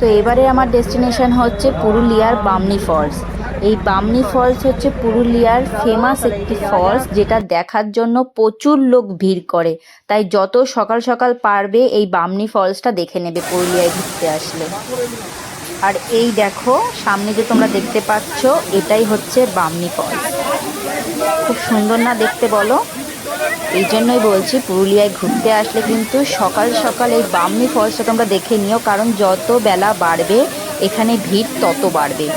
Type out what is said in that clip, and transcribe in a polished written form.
তো এবারে আমার ডেস্টিনেশন হচ্ছে পুরুলিয়ার বামনি ফলস। এই বামনি ফলস হচ্ছে পুরুলিয়ার ফেমাস একটি ফলস, যেটা দেখার জন্য প্রচুর লোক ভিড় করে। তাই যত সকাল সকাল পারবে এই বামনি ফলসটা দেখে নেবে পুরুলিয়ায় ঘুরতে আসলে। আর এই দেখো সামনে যে তোমরা দেখতে পাচ্ছ, এটাই হচ্ছে বামনি ফলস। খুব সুন্দর না দেখতে বলো? এই জন্যই বলছি পুরুলিয়ায় ঘুরতে আসলে কিন্তু সকাল সকাল এই বামনি ফলসটা তোমরা দেখে নিও, কারণ যত বেলা বাড়বে এখানে ভিড় তত বাড়বে।